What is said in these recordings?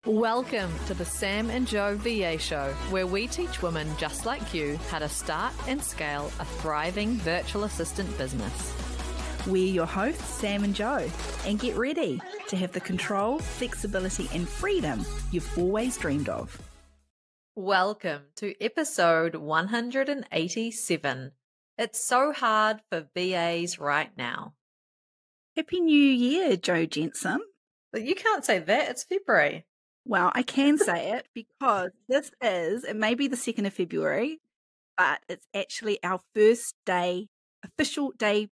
Welcome to the Sam and Joe VA Show, where we teach women just like you how to start and scale a thriving virtual assistant business. We're your hosts, Sam and Joe, and get ready to have the control, flexibility, and freedom you've always dreamed of. Welcome to episode 187. It's so hard for VAs right now. Happy New Year, Joe Jensen. But you can't say that, it's February. Well, I can say it because it may be the 2nd of February, but it's actually our first official day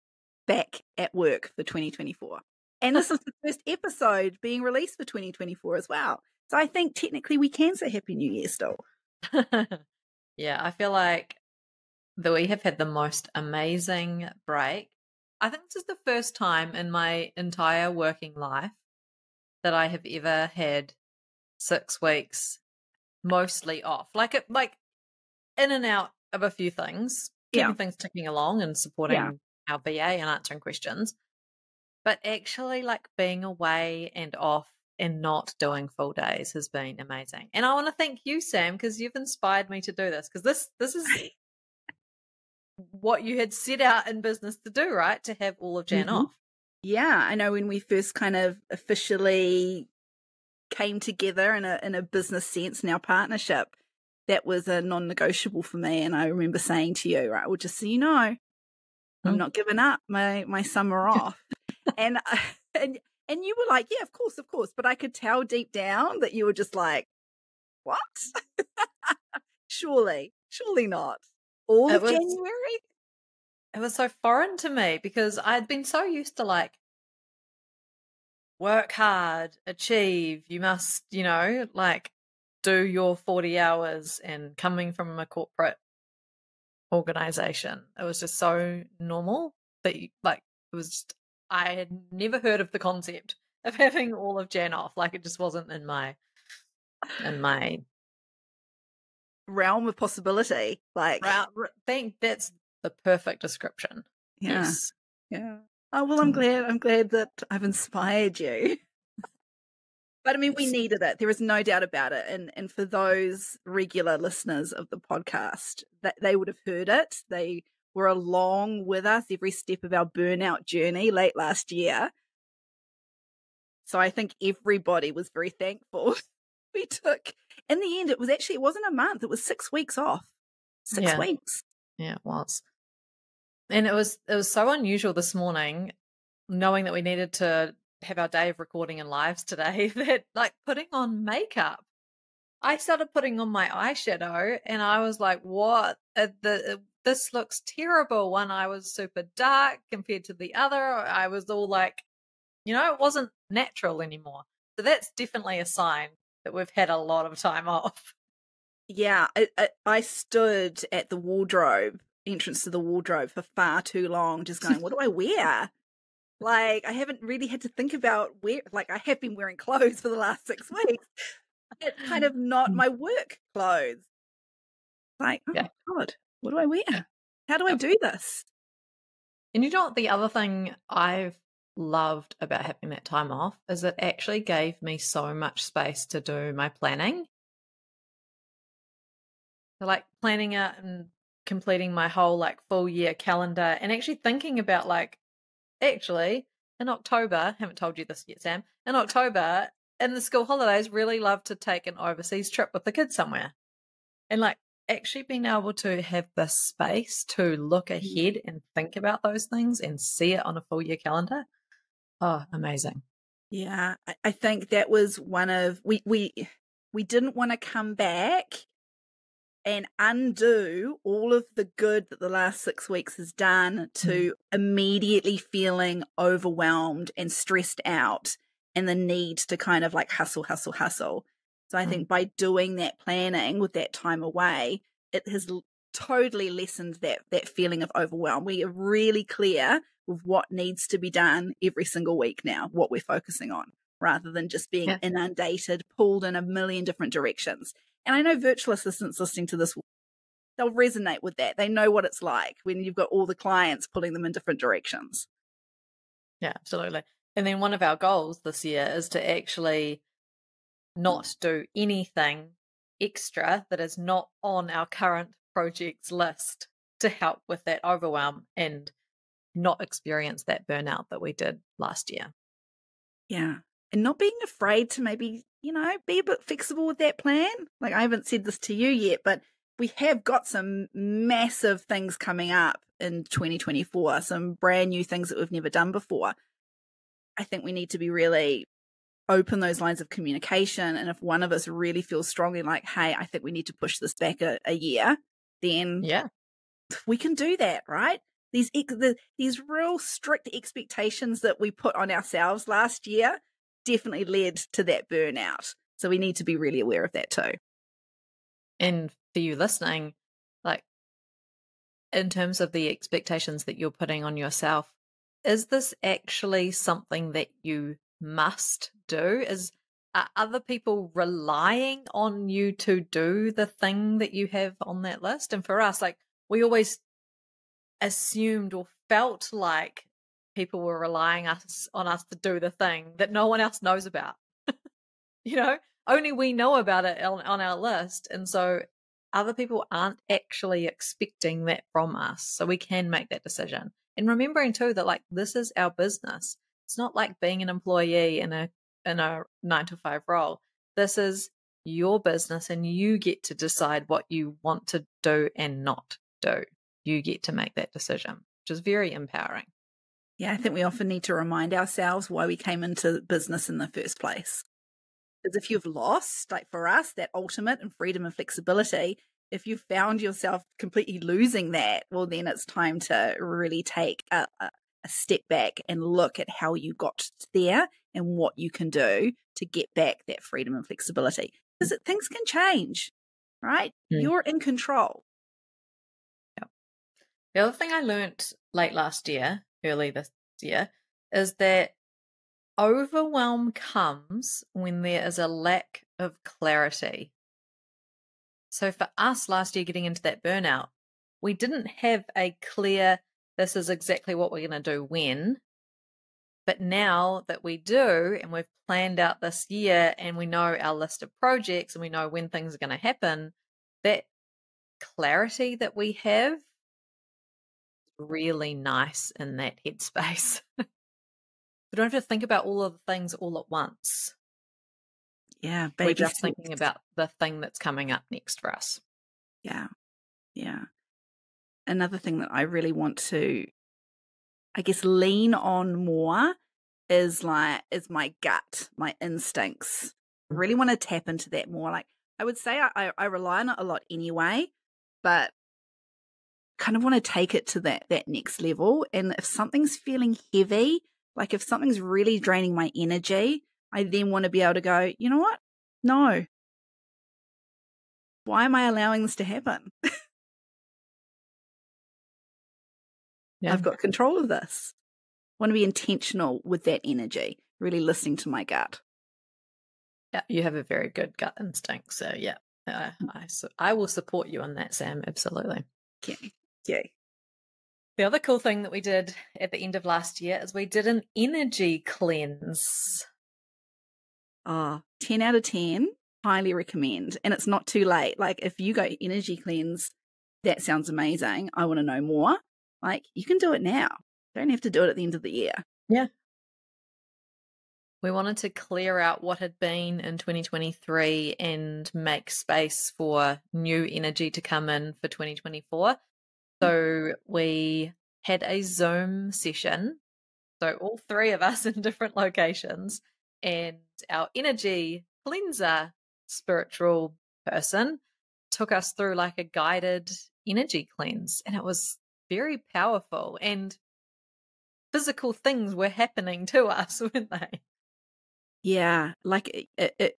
back at work for 2024. And this is the first episode being released for 2024 as well. So I think technically we can say Happy New Year still. Yeah, I feel like that we have had the most amazing break. I think this is the first time in my entire working life that I have ever had 6 weeks mostly off, like in and out of a few things, keeping things ticking along and supporting our VA and answering questions, but actually like being away and off and not doing full days has been amazing. And I want to thank you, Sam, because you've inspired me to do this, because this is what you had set out in business to do, right? To have all of Jan off. Yeah, I know when we first kind of officially came together in a business sense in our partnership, that was a non-negotiable for me. And I remember saying to you, right, well, just so you know, I'm not giving up my summer off. and you were like, yeah, of course. But I could tell deep down that you were just like, what? Surely not. All of January? It was so foreign to me because I'd been so used to like, work hard, achieve, you must, like do your 40 hours, and coming from a corporate organization, it was just so normal that I had never heard of the concept of having all of Jan off. Like it just wasn't in my realm of possibility. Like I think that's the perfect description. Yeah. Yes. Yeah. Oh, well, I'm glad that I've inspired you. But I mean, we needed it. There is no doubt about it. And for those regular listeners of the podcast, that they would have heard it. They were along with us every step of our burnout journey late last year. So I think everybody was very thankful. We took, in the end, it wasn't a month. It was 6 weeks off. 6 weeks. Yeah, it was. And it was so unusual this morning, knowing that we needed to have our day of recording and lives today, that like putting on makeup, I started putting on my eyeshadow and I was like, what? This looks terrible. One eye was super dark compared to the other. I was all like, it wasn't natural anymore. So that's definitely a sign that we've had a lot of time off. Yeah, I stood at the entrance to the wardrobe for far too long, just going, what do I wear? Like, I haven't really had to think about I have been wearing clothes for the last 6 weeks. It's kind of not my work clothes. Like, oh God, what do I wear? How do I do this? And you know what, the other thing I've loved about having that time off is it actually gave me so much space to do my planning. So like planning out and completing my whole like full year calendar, and actually thinking about like, actually in October, haven't told you this yet, Sam, in October in the school holidays, really love to take an overseas trip with the kids somewhere. And like actually being able to have the space to look ahead and think about those things and see it on a full year calendar. Oh, amazing. Yeah, I think that was one of, we didn't want to come back and undo all of the good that the last 6 weeks has done to immediately feeling overwhelmed and stressed out and the need to kind of like hustle. So I think by doing that planning with that time away, it has totally lessened that feeling of overwhelm. We are really clear with what needs to be done every single week now, what we're focusing on, rather than just being inundated, pulled in a million different directions. And I know virtual assistants listening to this, they'll resonate with that. They know what it's like when you've got all the clients pulling them in different directions. Yeah, absolutely. And then one of our goals this year is to actually not do anything extra that is not on our current projects list to help with that overwhelm and not experience that burnout that we did last year. Yeah. And not being afraid to maybe, be a bit flexible with that plan. Like, I haven't said this to you yet, but we have got some massive things coming up in 2024, some brand new things that we've never done before. I think we need to be really open those lines of communication. And if one of us really feels strongly like, hey, I think we need to push this back a year, then Yeah. we can do that, right? These real strict expectations that we put on ourselves last year definitely led to that burnout. So we need to be really aware of that too. And for you listening, like, in terms of the expectations that you're putting on yourself, is this actually something that you must do? Are other people relying on you to do the thing that you have on that list? And for us, like, we always assumed or felt like people were relying on us to do the thing that no one else knows about. Only we know about it on our list. And so other people aren't actually expecting that from us. So we can make that decision. And remembering too that, like, this is our business. It's not like being an employee in a 9-to-5 role. This is your business and you get to decide what you want to do and not do. You get to make that decision, which is very empowering. Yeah, I think we often need to remind ourselves why we came into business in the first place. Because if you've lost, like for us, that ultimate and freedom and flexibility, if you've found yourself completely losing that, well, then it's time to really take a step back and look at how you got there and what you can do to get back that freedom and flexibility. Because things can change, right? You're in control. The other thing I learned early this year, is that overwhelm comes when there is a lack of clarity. So for us last year, getting into that burnout, we didn't have a clear, this is exactly what we're going to do when. But now that we do, and we've planned out this year and we know our list of projects and we know when things are going to happen, that clarity that we have really nice in that headspace. We don't have to think about all of the things all at once. Yeah, We're baby just steps. thinking about the thing that's coming up next for us. Yeah. Another thing that I really want to, I guess, lean on more is my gut, my instincts. I really want to tap into that more. Like, I would say I rely on it a lot anyway, but kind of want to take it to that next level. And if something's feeling heavy, like if something's really draining my energy, I then want to be able to go, you know what? No. Why am I allowing this to happen? Yeah. I've got control of this. I want to be intentional with that energy, really listening to my gut. Yeah, you have a very good gut instinct. So yeah, I will support you on that, Sam. Absolutely. Okay. The other cool thing that we did at the end of last year is we did an energy cleanse. 10 out of 10, highly recommend. And it's not too late. Like, if you go energy cleanse, that sounds amazing. I want to know more. Like, you can do it now. Don't have to do it at the end of the year. Yeah. We wanted to clear out what had been in 2023 and make space for new energy to come in for 2024. So we had a Zoom session. So all three of us in different locations, and our energy cleanser spiritual person took us through like a guided energy cleanse. And it was very powerful, and physical things were happening to us, weren't they? Yeah, like it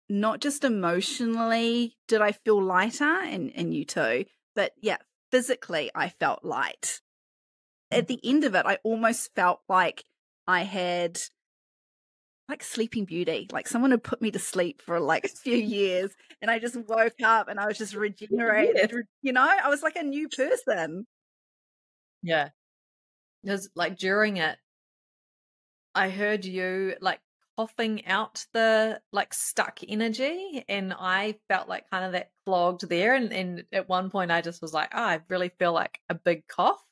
not just emotionally did I feel lighter, and you too, but yeah, physically I felt light. At the end of it, I almost felt like I had like Sleeping Beauty, like someone had put me to sleep for like a few years, and I just woke up and I was just regenerated. I was like a new person. Yeah. Because like during it, I heard you like coughing out the like stuck energy, and I felt like kind of that clogged there, and at one point I just was like, oh, I really feel like a big cough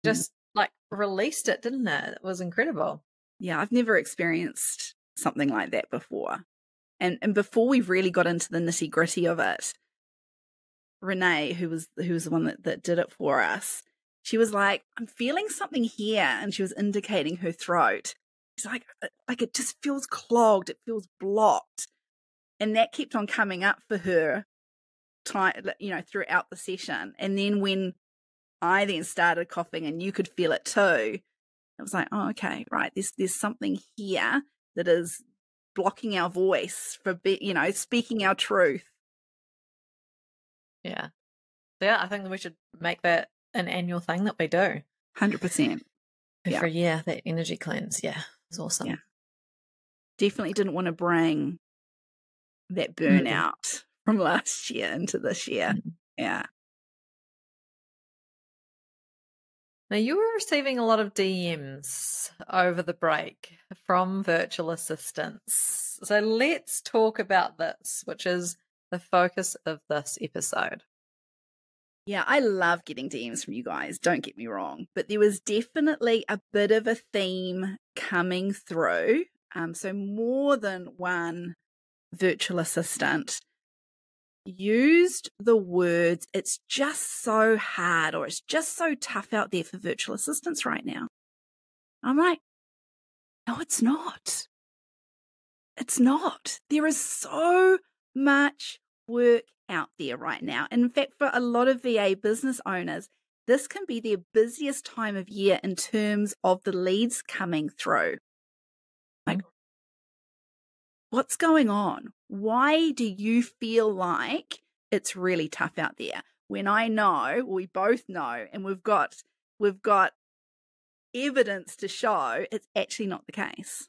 just like released it, didn't it? It was incredible. Yeah, I've never experienced something like that before. And before we really got into the nitty-gritty of it, Renee, who was the one that did it for us, she was like, I'm feeling something here, and she was indicating her throat. She's like it just feels clogged, it feels blocked. And that kept on coming up for her throughout the session. And then when I then started coughing and you could feel it too, it was like, oh, okay, right. There's something here that is blocking our voice for speaking our truth. Yeah. I think that we should make that an annual thing that we do. 100%. Every year, that energy cleanse. Yeah, it's awesome. Yeah. Definitely didn't want to bring that burnout from last year into this year. Yeah. Now, you were receiving a lot of DMs over the break from virtual assistants. So let's talk about this, which is the focus of this episode. Yeah, I love getting DMs from you guys, don't get me wrong. But there was definitely a bit of a theme coming through. So more than one virtual assistant used the words, it's just so hard, or it's just so tough out there for virtual assistants right now. I'm like, no, it's not. It's not. There is so much work out there right now. And in fact, for a lot of VA business owners, this can be their busiest time of year in terms of the leads coming through. Like, what's going on? Why do you feel like it's really tough out there? When I know, we both know, and we've got evidence to show it's actually not the case.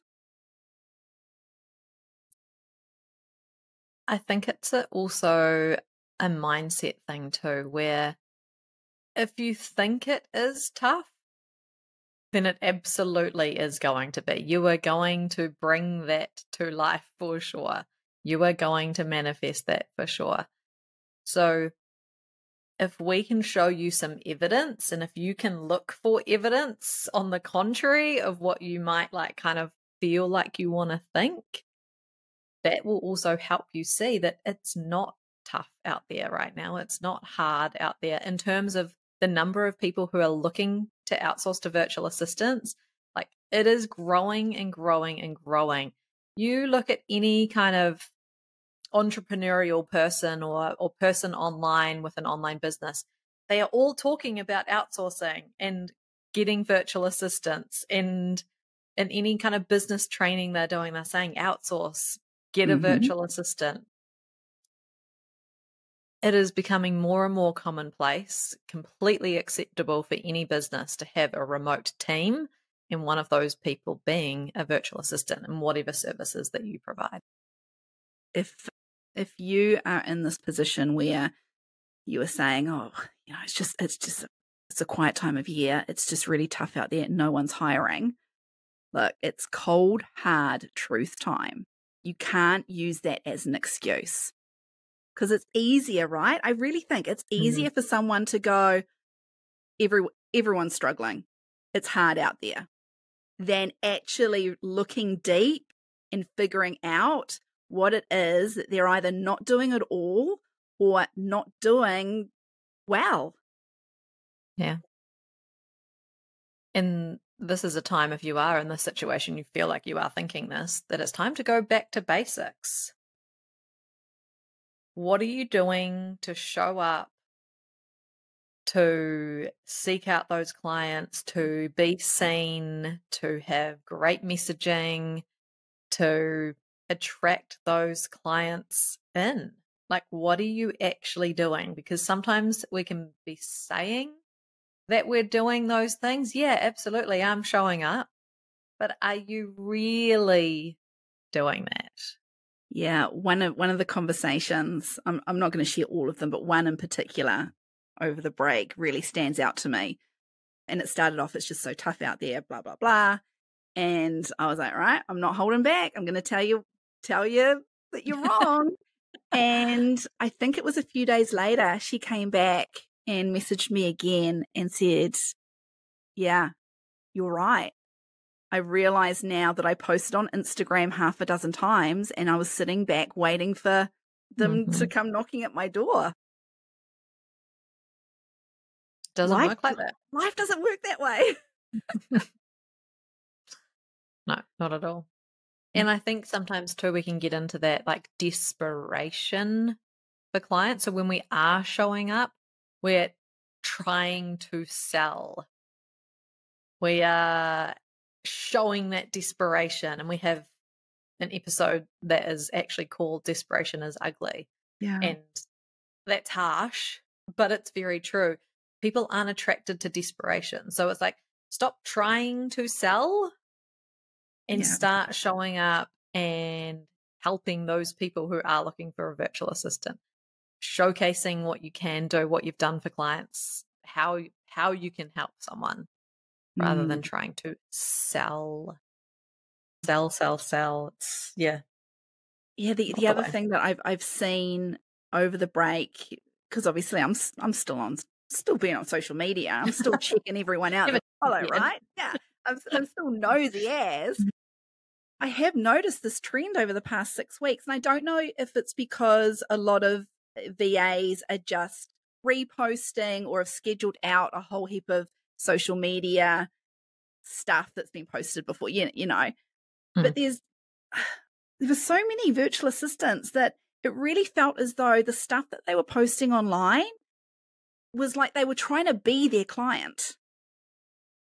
I think it's also a mindset thing too, where if you think it is tough, then it absolutely is going to be. You are going to bring that to life for sure. You are going to manifest that for sure. So if we can show you some evidence, and if you can look for evidence on the contrary of what you might like kind of feel like you want to think, that will also help you see that it's not tough out there right now. It's not hard out there in terms of the number of people who are looking to outsource to virtual assistants. Like, it is growing and growing and growing. You look at any kind of entrepreneurial person or person online with an online business, they are all talking about outsourcing and getting virtual assistants, and in any kind of business training they're doing, they're saying outsource, get a virtual assistant. It is becoming more and more commonplace, completely acceptable for any business to have a remote team, and one of those people being a virtual assistant in whatever services that you provide. If you are in this position where you are saying, oh, it's a quiet time of year, it's just really tough out there, no one's hiring. Look, it's cold, hard truth time. You can't use that as an excuse, because it's easier, right? I really think it's easier for someone to go, everyone's struggling, it's hard out there, than actually looking deep and figuring out what it is that they're either not doing at all or not doing well. Yeah. And this is a time, if you are in this situation, you feel like you are thinking this, that it's time to go back to basics. What are you doing to show up, to seek out those clients, to be seen, to have great messaging, to attract those clients in? Like, what are you actually doing? Because sometimes we can be saying that we're doing those things. Yeah, absolutely, I'm showing up. But are you really doing that? Yeah, one of the conversations, I'm not going to share all of them, but one in particular over the break really stands out to me. And it started off, it's just so tough out there, blah, blah, blah. And I was like, right, I'm not holding back. I'm going to tell you that you're wrong. And I think it was a few days later, she came back and messaged me again and said, yeah, you're right. I realize now that I posted on Instagram half a dozen times and I was sitting back waiting for them to come knocking at my door. Doesn't work like that. Life doesn't work that way. No, not at all. And I think sometimes too, we can get into that like desperation for clients. So when we are showing up, we're trying to sell. We are showing that desperation, and we have an episode that is actually called Desperation is Ugly. Yeah. And that's harsh, but it's very true. People aren't attracted to desperation. So it's like, stop trying to sell and start showing up and helping those people who are looking for a virtual assistant, showcasing what you can do, what you've done for clients, how you can help someone, rather than trying to sell. It's, yeah. The other thing that I've seen over the break, because obviously I'm still being on social media. I'm still checking everyone out that I follow, right? Yeah, I'm still nosy as. I have noticed this trend over the past 6 weeks, and I don't know if it's because a lot of VAs are just reposting or have scheduled out a whole heap of social media stuff that's been posted before, you know. But there were so many virtual assistants that it really felt as though the stuff that they were posting online was like they were trying to be their client.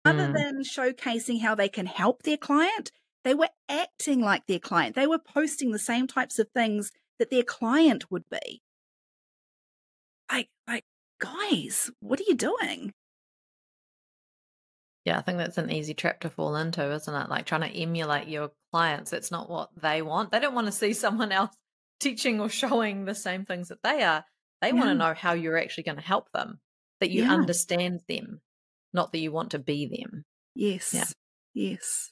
Other than showcasing how they can help their client, they were acting like their client. They were posting the same types of things that their client would be. Like, guys, what are you doing? Yeah, I think that's an easy trap to fall into, isn't it? Like trying to emulate your clients. That's not what they want. They don't want to see someone else teaching or showing the same things that they are. They want to know how you're actually going to help them, that you understand them, not that you want to be them. Yes. Yeah. Yes.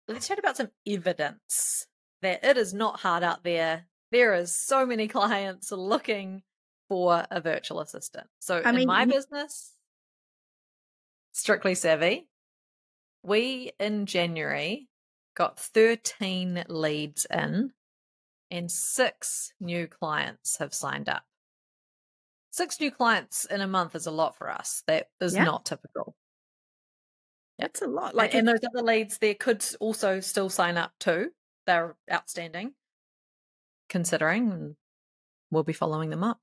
Let's chat about some evidence that it is not hard out there. There is so many clients looking for a virtual assistant. So in my business, Strictly Savvy, we in January got 13 leads in and 6 new clients have signed up. 6 new clients in a month is a lot for us. That is not typical. That's a lot. And those other leads there could also still sign up too. They're outstanding, considering, and we'll be following them up.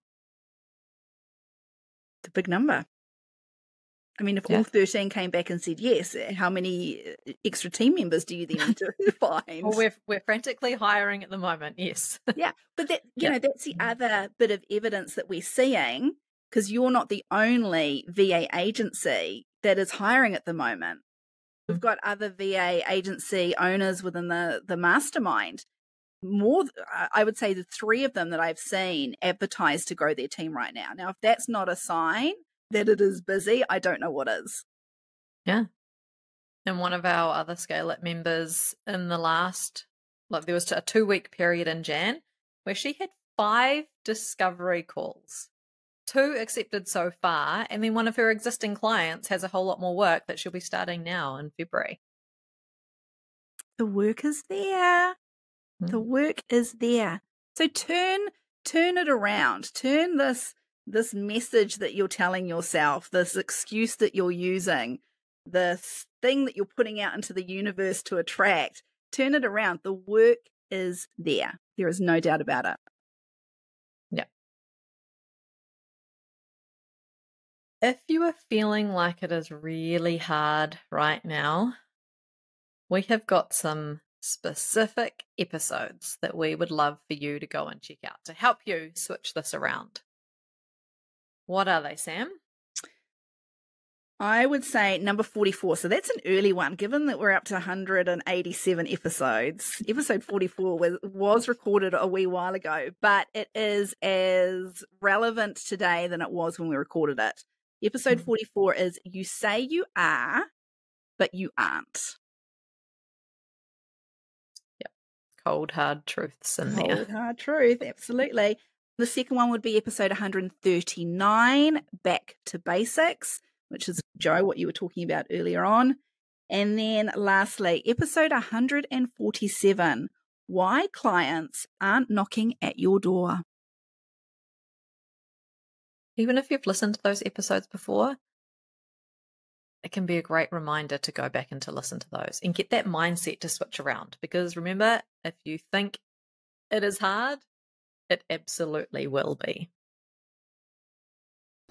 It's a big number. I mean, if all 13 came back and said yes, how many extra team members do you then need to find? Well, we're frantically hiring at the moment, yes. Yeah, but that know, that's the other bit of evidence that we're seeing, because you're not the only VA agency that is hiring at the moment. We've got other VA agency owners within the mastermind. More, I would say the 3 of them that I've seen advertise to grow their team right now. Now, if that's not a sign that it is busy, I don't know what is. Yeah. And one of our other Scale It members in the last, there was a 2-week period in Jan where she had 5 discovery calls, 2 accepted so far, and then one of her existing clients has a whole lot more work that she'll be starting now in February. The work is there. The work is there. So turn it around. Turn this message that you're telling yourself, this excuse that you're using, this thing that you're putting out into the universe to attract, turn it around. The work is there. There is no doubt about it. Yeah. If you are feeling like it is really hard right now, we have got some specific episodes that we would love for you to go and check out to help you switch this around. What are they, Sam? I would say number 44. So that's an early one, given that we're up to 187 episodes. Episode 44 was recorded a wee while ago, but it is as relevant today than it was when we recorded it. Episode 44 is You Say You Are, but You Aren't. Yep. Cold, hard truths in there. Cold, hard truth, absolutely. The second one would be episode 139, Back to Basics, which is, Joe, what you were talking about earlier on. And then lastly, episode 147, Why Clients Aren't Knocking at Your Door. Even if you've listened to those episodes before, it can be a great reminder to go back and to listen to those and get that mindset to switch around. Because remember, if you think it is hard, it absolutely will be.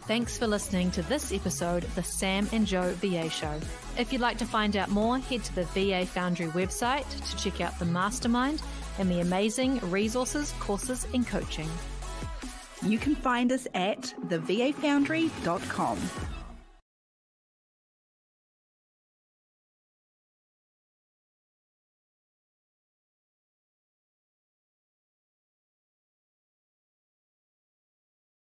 Thanks for listening to this episode of the Sam and Joe VA Show. If you'd like to find out more, head to the VA Foundry website to check out the mastermind and the amazing resources, courses, and coaching. You can find us at thevafoundry.com.